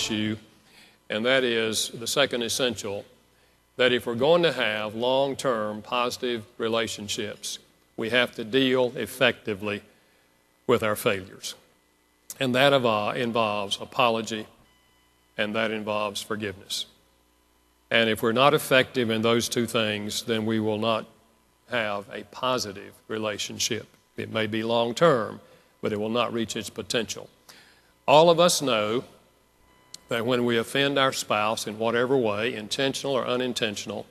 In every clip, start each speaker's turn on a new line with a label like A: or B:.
A: issue, and that is the second essential, that if we're going to have long-term positive relationships, we have to deal effectively with our failures. And that involves apology, and that involves forgiveness. And if we're not effective in those two things, then we will not have a positive relationship. It may be long-term, but it will not reach its potential. All of us know that when we offend our spouse in whatever way, intentional or unintentional,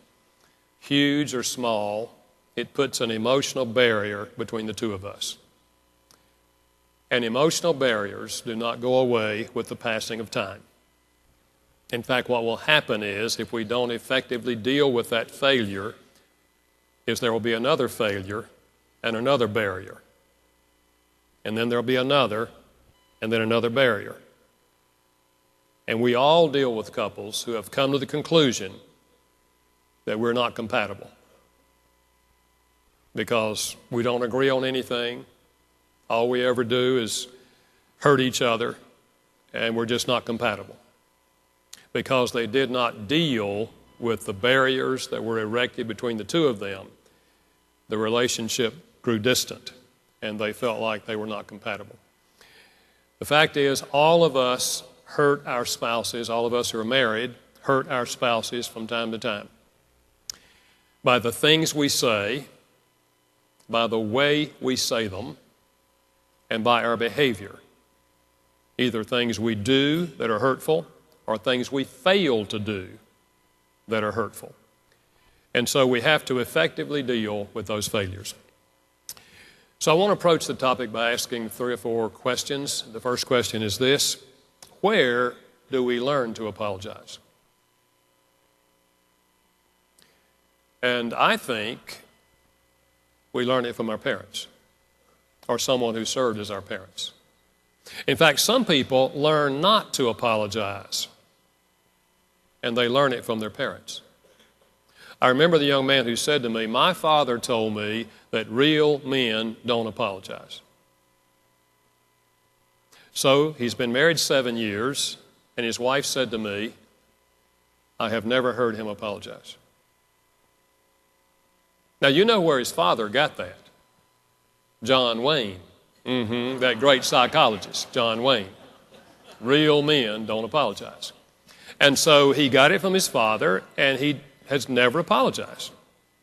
A: huge or small, it puts an emotional barrier between the two of us. And emotional barriers do not go away with the passing of time. In fact, what will happen is, if we don't effectively deal with that failure, is there will be another failure and another barrier. And then there will be another, and then another barrier. And we all deal with couples who have come to the conclusion that we're not compatible because we don't agree on anything. All we ever do is hurt each other, and we're just not compatible because they did not deal with the barriers that were erected between the two of them. The relationship grew distant, and they felt like they were not compatible. The fact is, all of us hurt our spouses, all of us who are married hurt our spouses from time to time. By the things we say, by the way we say them, and by our behavior. Either things we do that are hurtful or things we fail to do that are hurtful. And so we have to effectively deal with those failures. So I want to approach the topic by asking 3 or 4 questions. The first question is this: where do we learn to apologize? And I think we learn it from our parents or someone who served as our parents. In fact, some people learn not to apologize, and they learn it from their parents. I remember the young man who said to me, "My father told me that real men don't apologize." So he's been married 7 years, and his wife said to me, "I have never heard him apologize." Now, you know where his father got that. John Wayne, that great psychologist, John Wayne. Real men don't apologize. And so he got it from his father, and he has never apologized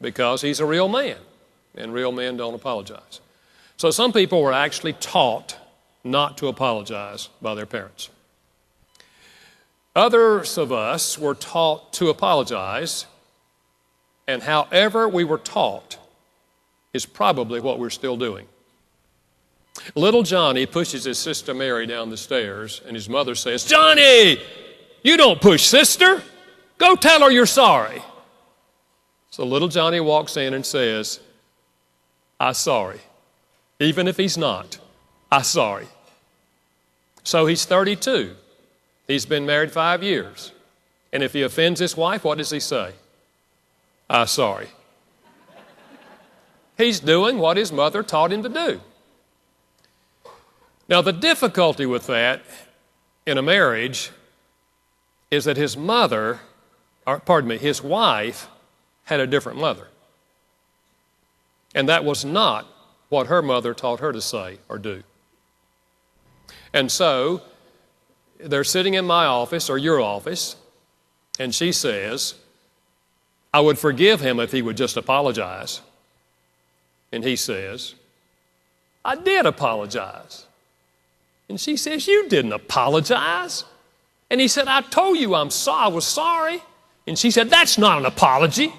A: because he's a real man, and real men don't apologize. So some people were actually taught not to apologize by their parents. Others of us were taught to apologize, and however we were taught is probably what we're still doing. Little Johnny pushes his sister Mary down the stairs, and his mother says, "Johnny, you don't push sister. Go tell her you're sorry." So little Johnny walks in and says, "I'm sorry." Even if he's not, "I'm sorry." So he's 32. He's been married 5 years. And if he offends his wife, what does he say? "I'm sorry." He's doing what his mother taught him to do. Now, the difficulty with that in a marriage is that his wife had a different mother. And that was not what her mother taught her to say or do. And so they're sitting in my office or your office, and she says, "I would forgive him if he would just apologize." And he says, "I did apologize." And she says, "You didn't apologize." And he said, "I told you I was sorry." And she said, "That's not an apology."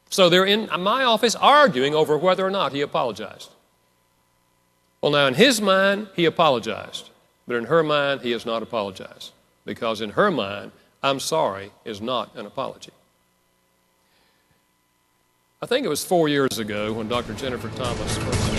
A: So they're in my office arguing over whether or not he apologized. Well, now in his mind, he apologized. But in her mind, he has not apologized. Because in her mind, "I'm sorry" is not an apology. I think it was 4 years ago when Dr. Jennifer Thomas first